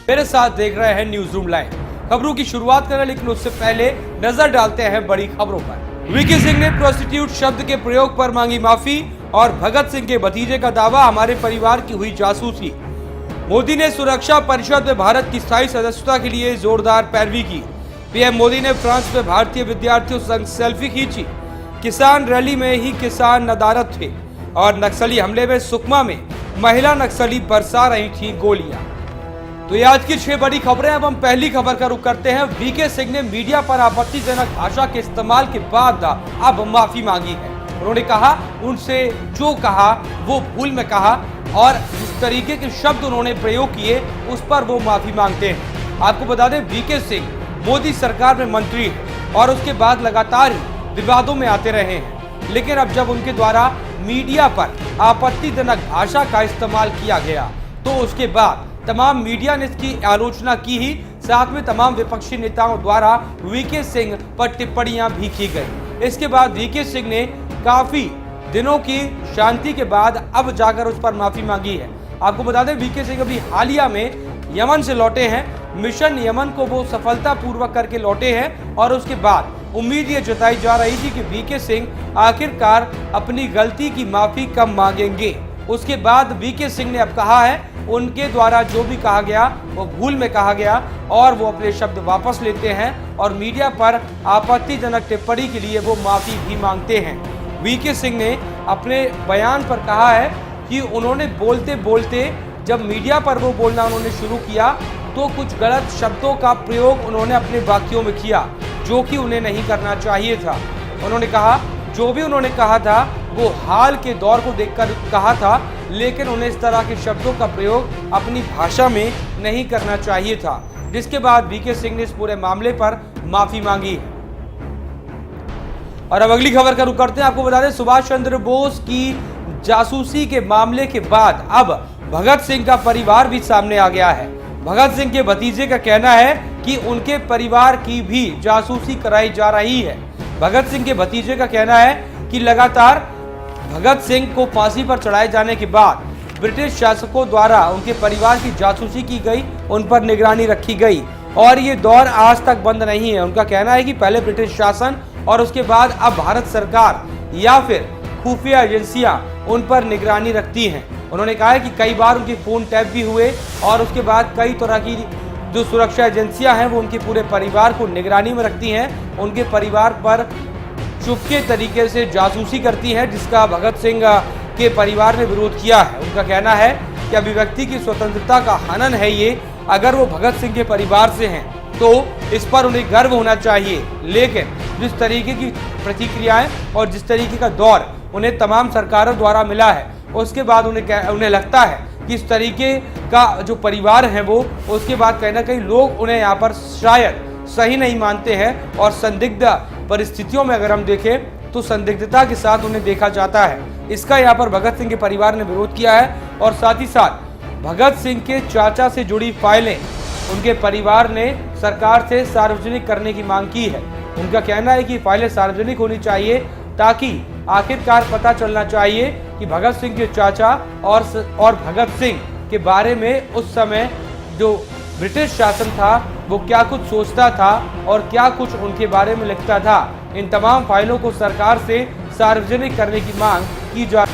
मेरे साथ देख रहे हैं न्यूज रूम लाइव। खबरों की शुरुआत करें, लेकिन उससे पहले नजर डालते हैं बड़ी खबरों पर। वीके सिंह ने प्रोस्टिट्यूट शब्द के प्रयोग पर मांगी माफी और भगत सिंह के भतीजे का दावा, हमारे परिवार की हुई जासूसी। मोदी ने सुरक्षा परिषद में भारत की स्थायी सदस्यता के लिए जोरदार पैरवी की। पीएम मोदी ने फ्रांस में भारतीय विद्यार्थियों संग सेल्फी खींची। किसान रैली में ही किसान नदारद थे और नक्सली हमले में सुकमा में महिला नक्सली बरसा रही थी गोलियां। तो ये आज की 6 बड़ी खबरें। अब हम पहली खबर का रुख करते हैं। वीके सिंह ने मीडिया पर आपत्तिजनक भाषा के इस्तेमाल के बाद अब माफी मांगी है। उन्होंने कहा उनसे जो कहा वो भूल में कहा और जिस तरीके के शब्द उन्होंने प्रयोग किए उस पर वो माफी मांगते हैं। आपको बता दें, वीके सिंह मोदी सरकार में मंत्री है और उसके बाद लगातार ही विवादों में आते रहे हैं, लेकिन अब जब उनके द्वारा मीडिया पर आपत्तिजनक भाषा का इस्तेमाल किया गया तो उसके बाद तमाम मीडिया ने इसकी आलोचना की ही, साथ में तमाम विपक्षी नेताओं द्वारा वीके सिंह पर टिप्पणियां भी की गई। इसके बाद वीके सिंह ने काफी दिनों की शांति के बाद अब जाकर उस पर माफी मांगी है। आपको बता दें, वीके सिंह अभी हालिया में यमन से लौटे हैं। मिशन यमन को वो सफलतापूर्वक करके लौटे हैं और उसके बाद उम्मीद ये जताई जा रही थी कि वीके सिंह आखिरकार अपनी गलती की माफी कब मांगेंगे। उसके बाद वीके सिंह ने अब कहा है उनके द्वारा जो भी कहा गया वो भूल में कहा गया और वो अपने शब्द वापस लेते हैं और मीडिया पर आपत्तिजनक टिप्पणी के लिए वो माफी भी मांगते हैं। वीके सिंह ने अपने बयान पर कहा है कि उन्होंने बोलते बोलते जब मीडिया पर वो बोलना उन्होंने शुरू किया तो कुछ गलत शब्दों का प्रयोग उन्होंने अपने वाक्यों में किया, जो कि उन्हें नहीं करना चाहिए था। उन्होंने कहा जो भी उन्होंने कहा था वो हाल के दौर को देखकर कहा था, लेकिन उन्हें इस तरह के शब्दों का प्रयोग अपनी भाषा में नहीं करना चाहिए था। जिसके बाद वीके सिंह ने इस पूरे मामले पर माफी मांगी है। और अब अगली खबर का रुख करते हैं। आपको बता दें, सुभाष चंद्र बोस की जासूसी के मामले के बाद अब भगत सिंह का परिवार भी सामने आ गया है। भगत सिंह के भतीजे का कहना है कि उनके परिवार की भी जासूसी कराई जा रही है। भगत सिंह के भतीजे का कहना है कि लगातार भगत सिंह को फांसी पर चढ़ाए जाने के बाद ब्रिटिश शासकों द्वारा उनके परिवार की जासूसी की गई, उन पर निगरानी रखी गई और ये दौर आज तक बंद नहीं है। उनका कहना है कि पहले ब्रिटिश शासन और उसके बाद अब भारत सरकार या फिर खुफिया एजेंसियां उन पर निगरानी रखती हैं। उन्होंने कहा है कि कई बार उनके फोन टैप भी हुए और उसके बाद कई तरह की जो सुरक्षा एजेंसियां हैं वो उनके पूरे परिवार को निगरानी में रखती हैं, उनके परिवार पर चुपके तरीके से जासूसी करती हैं, जिसका भगत सिंह के परिवार ने विरोध किया है। उनका कहना है कि अभिव्यक्ति की स्वतंत्रता का हनन है ये। अगर वो भगत सिंह के परिवार से हैं तो इस पर उन्हें गर्व होना चाहिए, लेकिन जिस तरीके की प्रतिक्रियाएं और जिस तरीके का दौर उन्हें तमाम सरकारों द्वारा मिला है उसके बाद उन्हें लगता है कि इस तरीके का जो परिवार है वो उसके बाद कहीं ना कहीं लोग उन्हें यहाँ पर शायद सही नहीं मानते हैं और संदिग्ध परिस्थितियों में अगर हम देखें तो संदिग्धता के साथ उन्हें देखा जाता है। इसका यहाँ पर भगत सिंह के परिवार ने विरोध किया है और साथ ही साथ भगत सिंह के चाचा से जुड़ी फाइलें उनके परिवार ने सरकार से सार्वजनिक करने की मांग की है। उनका कहना है कि फाइलें सार्वजनिक होनी चाहिए ताकि आखिरकार पता चलना चाहिए कि भगत सिंह के चाचा और भगत सिंह के बारे में उस समय जो ब्रिटिश शासन था वो क्या कुछ सोचता था और क्या कुछ उनके बारे में लिखता था। इन तमाम फाइलों को सरकार से सार्वजनिक करने की मांग की जा।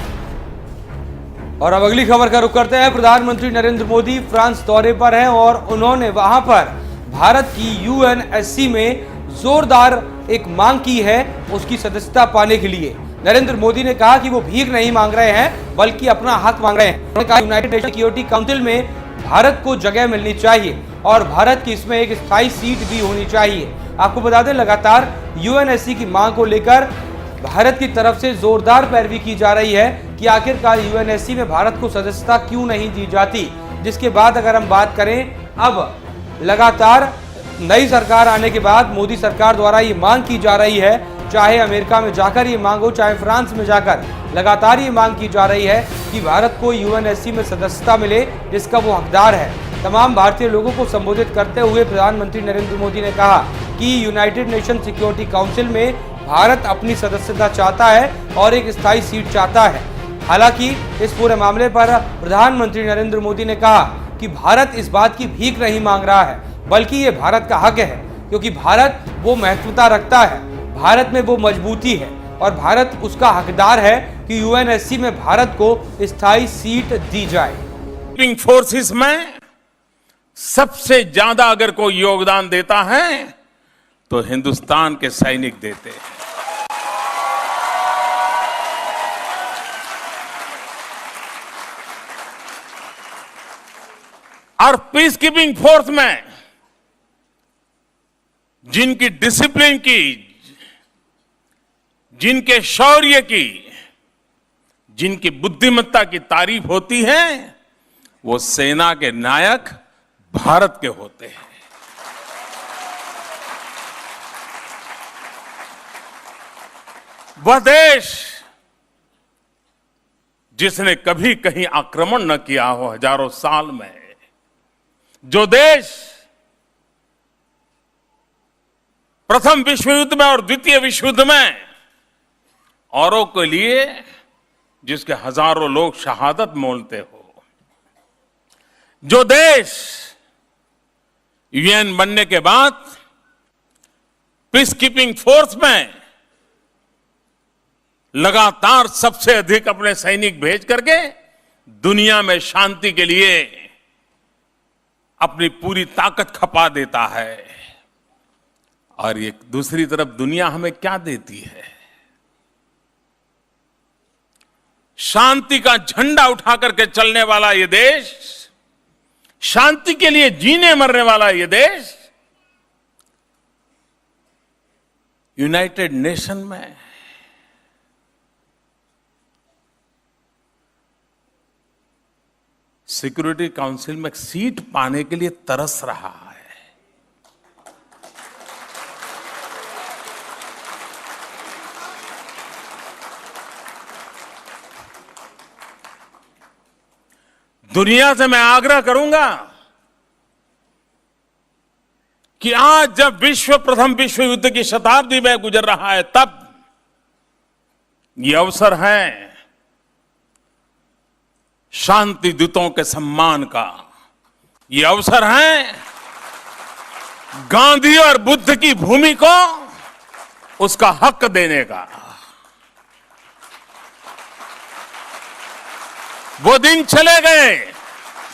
और अब अगली खबर का रुख करते हैं। प्रधानमंत्री नरेंद्र मोदी फ्रांस दौरे पर हैं और उन्होंने वहां पर भारत की यूएनएससी में जोरदार एक मांग की है उसकी सदस्यता पाने के लिए। नरेंद्र मोदी ने कहा कि वो भीख नहीं मांग रहे हैं बल्कि अपना हक मांग रहे हैं। उन्होंने कहा यूनाइटेड नेशन सिक्योरिटी काउंसिल में भारत को जगह मिलनी चाहिए और भारत की इसमें एक स्थायी सीट भी होनी चाहिए। आपको बता दें, लगातार यूएनएससी की मांग को लेकर भारत की तरफ से जोरदार पैरवी की जा रही है कि आखिरकार यूएनएससी में भारत को सदस्यता क्यों नहीं दी जाती। जिसके बाद अगर हम बात करें, अब लगातार नई सरकार आने के बाद मोदी सरकार द्वारा ये मांग की जा रही है, चाहे अमेरिका में जाकर ये मांग हो चाहे फ्रांस में जाकर, लगातार ये मांग की जा रही है कि भारत को यूएनएससी में सदस्यता मिले जिसका वो हकदार है। तमाम भारतीय लोगों को संबोधित करते हुए प्रधानमंत्री नरेंद्र मोदी ने कहा कि यूनाइटेड नेशन सिक्योरिटी काउंसिल में भारत अपनी सदस्यता चाहता है और एक स्थायी सीट चाहता है। हालांकि इस पूरे मामले पर प्रधानमंत्री नरेंद्र मोदी ने कहा कि भारत इस बात की भीख नहीं मांग रहा है, बल्कि ये भारत का हक है, क्योंकि भारत वो महत्वता रखता है, भारत में वो मजबूती है और भारत उसका हकदार है कि यूएनएससी में भारत को स्थायी सीट दी जाए। पीसकीपिंग फोर्सेस में सबसे ज्यादा अगर कोई योगदान देता है तो हिंदुस्तान के सैनिक देते हैं। और पीस कीपिंग फोर्स में जिनकी डिसिप्लिन की, जिनके शौर्य की, जिनकी बुद्धिमत्ता की तारीफ होती है, वो सेना के नायक भारत के होते हैं। वह देश जिसने कभी कहीं आक्रमण न किया हो हजारों साल में, जो देश प्रथम विश्व युद्ध में और द्वितीय विश्व युद्ध में औरों के लिए जिसके हजारों लोग शहादत मोलते हो, जो देश यूएन बनने के बाद पीस कीपिंग फोर्स में लगातार सबसे अधिक अपने सैनिक भेज करके दुनिया में शांति के लिए अपनी पूरी ताकत खपा देता है। और ये दूसरी तरफ दुनिया हमें क्या देती है? शांति का झंडा उठा करके चलने वाला ये देश, शांति के लिए जीने मरने वाला ये देश, यूनाइटेड नेशन में सिक्योरिटी काउंसिल में सीट पाने के लिए तरस रहा है। दुनिया से मैं आग्रह करूंगा कि आज जब प्रथम विश्व युद्ध की शताब्दी में गुजर रहा है, तब ये अवसर है शांति दूतों के सम्मान का, ये अवसर है गांधी और बुद्ध की भूमि को उसका हक देने का। वो दिन चले गए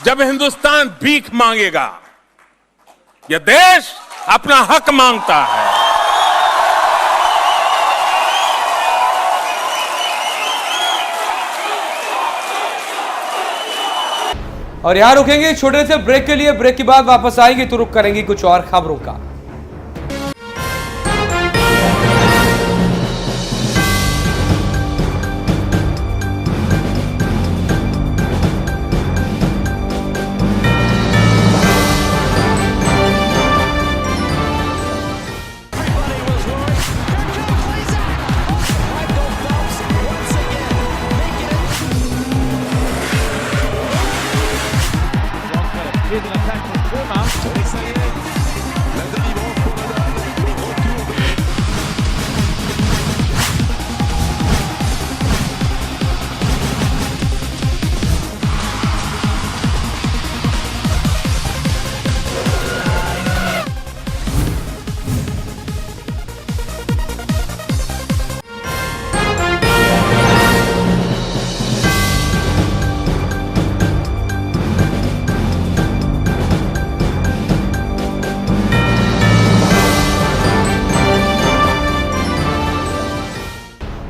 जब हिंदुस्तान भीख मांगेगा, यह देश अपना हक मांगता है। और यहां रुकेंगे छोटे से ब्रेक के लिए। ब्रेक के बाद वापस आएंगे तो रुक करेंगे कुछ और खबरों का।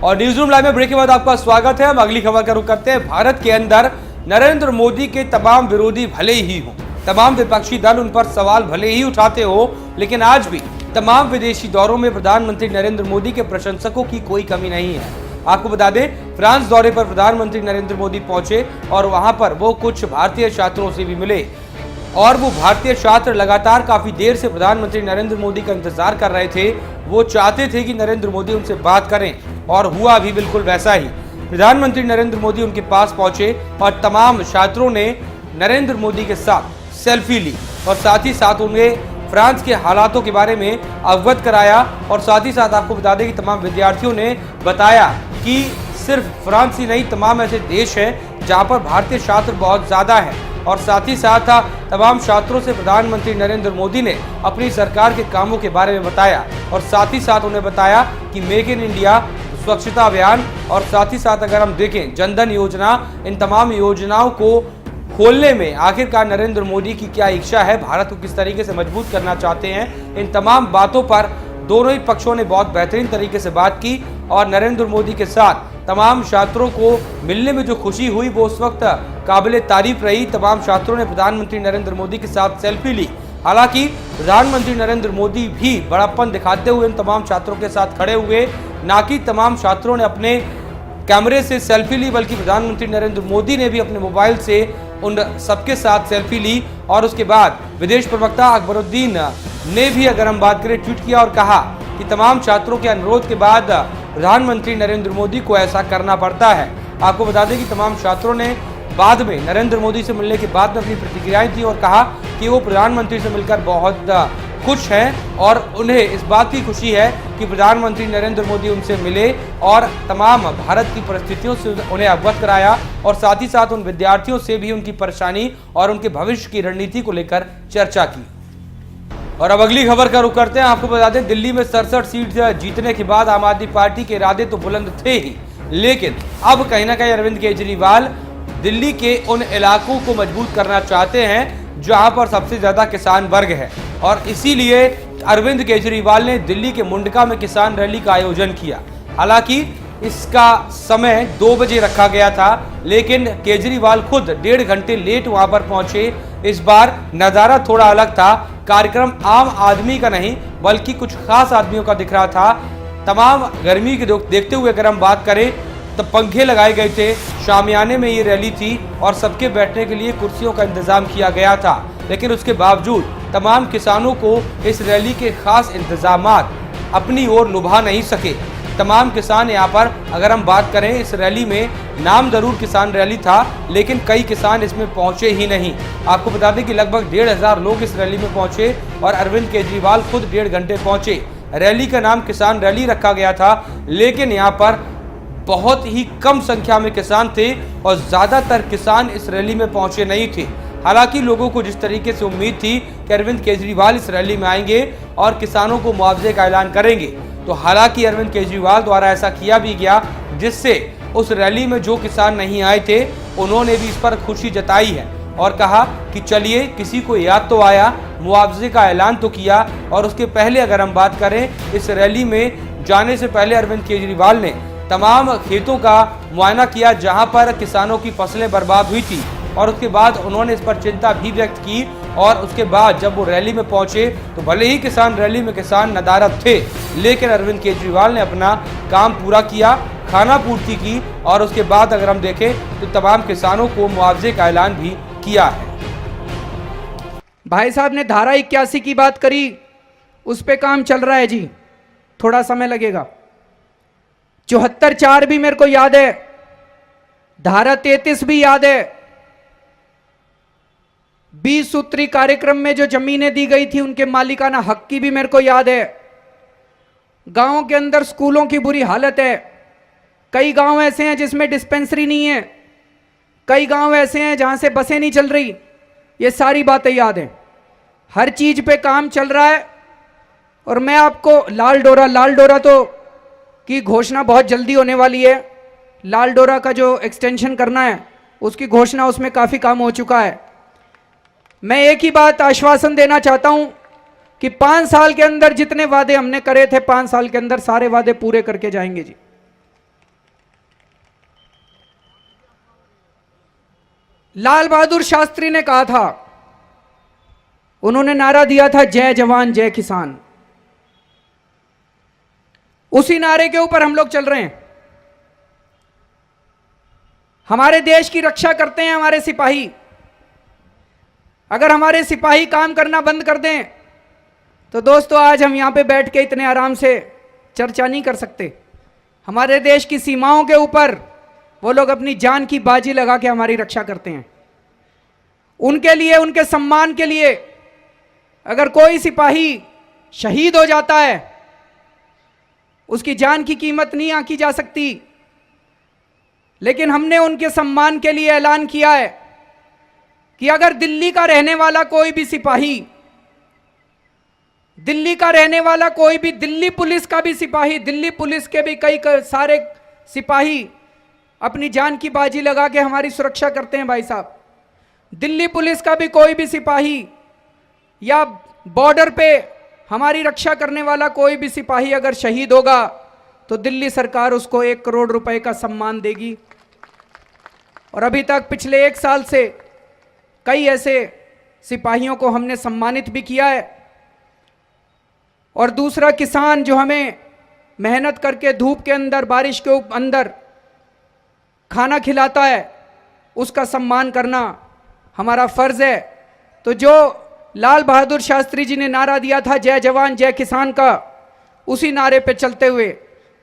और न्यूज रूम लाइव में ब्रेक के बाद आपका स्वागत है। हम अगली खबर का रुख करते हैं। भारत के अंदर नरेंद्र मोदी के तमाम विरोधी भले ही हों, तमाम विपक्षी दल उन पर सवाल भले ही उठाते हो, लेकिन आज भी तमाम विदेशी दौरों में प्रधानमंत्री नरेंद्र मोदी के प्रशंसकों की कोई कमी नहीं है। आपको बता दें, फ्रांस दौरे पर प्रधानमंत्री नरेंद्र मोदी पहुंचे और वहां पर वो कुछ भारतीय छात्रों से भी मिले और वो भारतीय छात्र लगातार काफी देर से प्रधानमंत्री नरेंद्र मोदी का इंतजार कर रहे थे। वो चाहते थे कि नरेंद्र मोदी उनसे बात करें और हुआ भी बिल्कुल वैसा ही। प्रधानमंत्री नरेंद्र मोदी उनके पास पहुंचे और तमाम छात्रों ने नरेंद्र मोदी के साथ सेल्फी ली और साथ ही साथ उन्हें फ्रांस के हालातों के बारे में अवगत कराया। और साथ ही साथ आपको बता दें कि तमाम विद्यार्थियों ने बताया कि सिर्फ फ्रांस ही नहीं, तमाम ऐसे देश हैं जहां पर भारतीय छात्र बहुत ज्यादा है और साथ ही साथ तमाम छात्रों से प्रधानमंत्री नरेंद्र मोदी ने अपनी सरकार के कामों के बारे में बताया और साथ ही साथ उन्हें बताया कि मेक इन इंडिया, स्वच्छता अभियान और साथ ही साथ अगर हम देखें जनधन योजना, इन तमाम योजनाओं को खोलने में आखिरकार नरेंद्र मोदी की क्या इच्छा है, भारत को किस तरीके से मजबूत करना चाहते हैं, इन तमाम बातों पर दोनों ही पक्षों ने बहुत बेहतरीन तरीके से बात की। और नरेंद्र मोदी के साथ तमाम छात्रों को मिलने में जो खुशी हुई वो उस वक्त काबिले तारीफ रही। तमाम छात्रों ने प्रधानमंत्री नरेंद्र मोदी के साथ सेल्फी ली। हालांकि प्रधानमंत्री नरेंद्र मोदी भी बड़प्पन दिखाते हुए इन तमाम छात्रों के साथ खड़े हुए, ना कि तमाम छात्रों ने अपने कैमरे से सेल्फी ली, बल्कि प्रधानमंत्री नरेंद्र मोदी ने भी अपने मोबाइल से उन सबके साथ सेल्फी ली। और उसके बाद विदेश प्रवक्ता अकबरुद्दीन ने भी अगर हम बात करें ट्वीट किया और कहा कि तमाम छात्रों के अनुरोध के बाद प्रधानमंत्री नरेंद्र मोदी को ऐसा करना पड़ता है। आपको बता दें कि तमाम छात्रों ने बाद में नरेंद्र मोदी से मिलने के बाद में अपनी प्रतिक्रियाएं दी और कहा कि वो प्रधानमंत्री से मिलकर बहुत खुश हैं और उन्हें इस बात की खुशी है कि प्रधानमंत्री नरेंद्र मोदी उनसे मिले और तमाम भारत की परिस्थितियों से उन्हें अवगत कराया और साथ ही साथ उन विद्यार्थियों से भी उनकी परेशानी और उनके भविष्य की रणनीति को लेकर चर्चा की। और अब अगली खबर का रुख करते हैं। आपको बता दें, दिल्ली में 67 सीट जीतने के बाद आम आदमी पार्टी के इरादे तो बुलंद थे ही, लेकिन अब कहीं ना कहीं अरविंद केजरीवाल दिल्ली के उन इलाकों को मजबूत करना चाहते हैं जहां पर सबसे ज्यादा किसान वर्ग है और इसीलिए अरविंद केजरीवाल ने दिल्ली के मुंडका में किसान रैली का आयोजन किया। हालांकि इसका समय 2 बजे रखा गया था, लेकिन केजरीवाल खुद 1.5 घंटे लेट वहां पर पहुंचे। इस बार नजारा थोड़ा अलग था। कार्यक्रम आम आदमी का नहीं बल्कि कुछ खास आदमियों का दिख रहा था। तमाम गर्मी के देखते हुए अगर हम बात करें तो पंखे लगाए गए थे, शामियाने में ये रैली थी और सबके बैठने के लिए कुर्सियों का इंतजाम किया गया था। लेकिन उसके बावजूद तमाम किसानों को इस रैली के खास इंतजामात अपनी ओर लुभा नहीं सके। तमाम किसान यहाँ पर अगर हम बात करें, इस रैली में नाम जरूर किसान रैली था, लेकिन कई किसान इसमें पहुंचे ही नहीं। आपको बता दें कि लगभग 1,500 लोग इस रैली में पहुंचे और अरविंद केजरीवाल खुद 1.5 घंटे पहुंचे। रैली का नाम किसान रैली रखा गया था, लेकिन यहाँ पर बहुत ही कम संख्या में किसान थे और ज्यादातर किसान इस रैली में पहुंचे नहीं थे। हालांकि लोगों को जिस तरीके से उम्मीद थी कि अरविंद केजरीवाल इस रैली में आएंगे और किसानों को मुआवजे का ऐलान करेंगे, तो हालांकि अरविंद केजरीवाल द्वारा ऐसा किया भी गया, जिससे उस रैली में जो किसान नहीं आए थे उन्होंने भी इस पर खुशी जताई है और कहा कि चलिए किसी को याद तो आया, मुआवजे का ऐलान तो किया। और उसके पहले अगर हम बात करें, इस रैली में जाने से पहले अरविंद केजरीवाल ने तमाम खेतों का मुआयना किया जहां पर किसानों की फसलें बर्बाद हुई थी और उसके बाद उन्होंने इस पर चिंता भी व्यक्त की। और उसके बाद जब वो रैली में पहुंचे तो भले ही किसान रैली में किसान नदारद थे, लेकिन अरविंद केजरीवाल ने अपना काम पूरा किया, खाना पूर्ति की और उसके बाद अगर हम देखें तो तमाम किसानों को मुआवजे का ऐलान भी किया है। भाई साहब ने धारा 81 की बात करी, उस पे काम चल रहा है जी, थोड़ा समय लगेगा। 74(4) भी मेरे को याद है, धारा 33 भी याद है। 20 सूत्री कार्यक्रम में जो जमीनें दी गई थी उनके मालिकाना हक की भी मेरे को याद है। गांवों के अंदर स्कूलों की बुरी हालत है, कई गांव ऐसे हैं जिसमें डिस्पेंसरी नहीं है, कई गांव ऐसे हैं जहां से बसें नहीं चल रही। ये सारी बातें याद हैं, हर चीज पे काम चल रहा है। और मैं आपको लाल डोरा तो की घोषणा बहुत जल्दी होने वाली है। लाल डोरा का जो एक्सटेंशन करना है उसकी घोषणा, उसमें काफी काम हो चुका है। मैं एक ही बात आश्वासन देना चाहता हूं कि 5 साल के अंदर जितने वादे हमने करे थे, 5 साल के अंदर सारे वादे पूरे करके जाएंगे जी। लाल बहादुर शास्त्री ने कहा था, उन्होंने नारा दिया था जय जवान जय किसान। उसी नारे के ऊपर हम लोग चल रहे हैं। हमारे देश की रक्षा करते हैं हमारे सिपाही। अगर हमारे सिपाही काम करना बंद कर दें तो दोस्तों आज हम यहां पे बैठ के इतने आराम से चर्चा नहीं कर सकते। हमारे देश की सीमाओं के ऊपर वो लोग अपनी जान की बाजी लगा के हमारी रक्षा करते हैं। उनके लिए, उनके सम्मान के लिए अगर कोई सिपाही शहीद हो जाता है, उसकी जान की कीमत नहीं आंकी जा सकती। लेकिन हमने उनके सम्मान के लिए ऐलान किया है कि अगर दिल्ली का रहने वाला कोई भी सिपाही, दिल्ली का रहने वाला कोई भी, दिल्ली पुलिस का भी सिपाही, दिल्ली पुलिस के भी कई सारे सिपाही अपनी जान की बाजी लगा के हमारी सुरक्षा करते हैं भाई साहब। दिल्ली पुलिस का भी कोई भी सिपाही या बॉर्डर पे हमारी रक्षा करने वाला कोई भी सिपाही अगर शहीद होगा तो दिल्ली सरकार उसको 1 करोड़ रुपए का सम्मान देगी। और अभी तक पिछले 1 साल से कई ऐसे सिपाहियों को हमने सम्मानित भी किया है। और दूसरा, किसान जो हमें मेहनत करके धूप के अंदर, बारिश के अंदर खाना खिलाता है, उसका सम्मान करना हमारा फर्ज है। तो जो लाल बहादुर शास्त्री जी ने नारा दिया था जय जवान जय किसान का, उसी नारे पे चलते हुए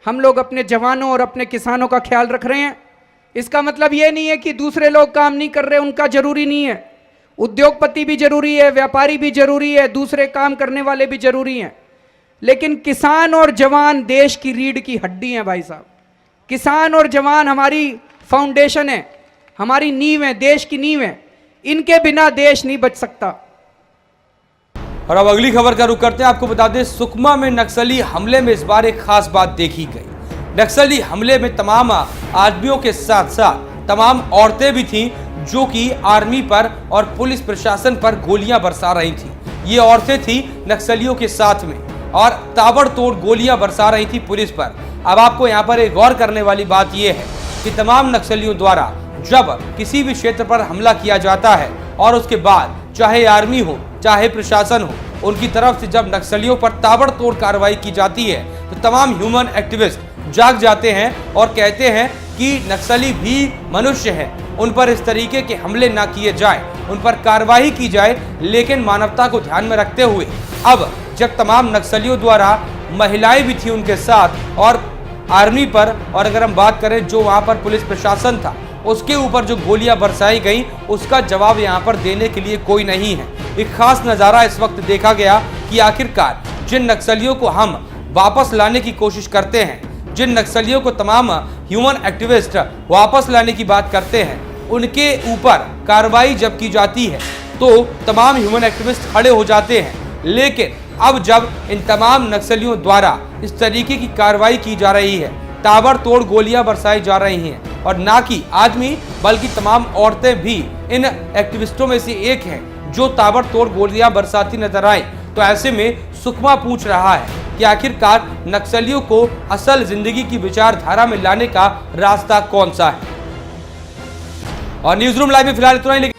हम लोग अपने जवानों और अपने किसानों का ख्याल रख रहे हैं। इसका मतलब ये नहीं है कि दूसरे लोग काम नहीं कर रहे, उनका जरूरी नहीं है। उद्योगपति भी जरूरी है, व्यापारी भी जरूरी है, दूसरे काम करने वाले भी जरूरी हैं, लेकिन किसान और जवान देश की रीढ़ की हड्डी हैं भाई साहब। किसान और जवान हमारी फाउंडेशन है, हमारी नींव है, देश की नींव है। इनके बिना देश नहीं बच सकता। और अब अगली खबर का रुख करते हैं। आपको बता दें, सुकमा में नक्सली हमले में इस बार एक खास बात देखी गई। नक्सली हमले में तमाम आदमियों के साथ साथ तमाम औरतें भी थीं जो कि आर्मी पर और पुलिस प्रशासन पर गोलियां बरसा रही थीं। ये औरतें थीं नक्सलियों के साथ में और ताबड़तोड़ गोलियां बरसा रही थी पुलिस पर। अब आपको यहाँ पर एक गौर करने वाली बात यह है कि तमाम नक्सलियों द्वारा जब किसी भी क्षेत्र पर हमला किया जाता है और उसके बाद चाहे आर्मी हो चाहे प्रशासन हो, उनकी तरफ से जब नक्सलियों पर ताबड़तोड़ कार्रवाई की जाती है तो तमाम ह्यूमन एक्टिविस्ट जाग जाते हैं और कहते हैं कि नक्सली भी मनुष्य हैं, उन पर इस तरीके के हमले ना किए जाए, उन पर कार्रवाई की जाए, लेकिन मानवता को ध्यान में रखते हुए अब जब तमाम नक्सलियों द्वारा महिलाएं भी थी उनके साथ और आर्मी पर, और अगर हम बात करें जो वहां पर पुलिस प्रशासन था उसके ऊपर जो गोलियां बरसाई गई, उसका जवाब यहां पर देने के लिए कोई नहीं है। एक खास नजारा इस वक्त देखा गया कि आखिरकार जिन नक्सलियों को हम वापस लाने की कोशिश करते हैं, जिन नक्सलियों को तमाम ह्यूमन एक्टिविस्ट वापस लाने की बात करते हैं, उनके ऊपर कार्रवाई जब की जाती है तो तमाम ह्यूमन एक्टिविस्ट खड़े हो जाते हैं। लेकिन अब जब इन तमाम नक्सलियों द्वारा इस तरीके की कार्रवाई की जा रही है, ताबड़तोड़ गोलियां बरसाई जा रही हैं, और ना कि आदमी बल्कि तमाम औरतें भी इन एक्टिविस्टों में से एक हैं जो ताबड़तोड़ गोलियां बरसाती नजर आई, तो ऐसे में सुकमा पूछ रहा है कि आखिरकार नक्सलियों को असल जिंदगी की विचारधारा में लाने का रास्ता कौन सा है। और न्यूज़ रूम लाइव में फिलहाल इतना ही।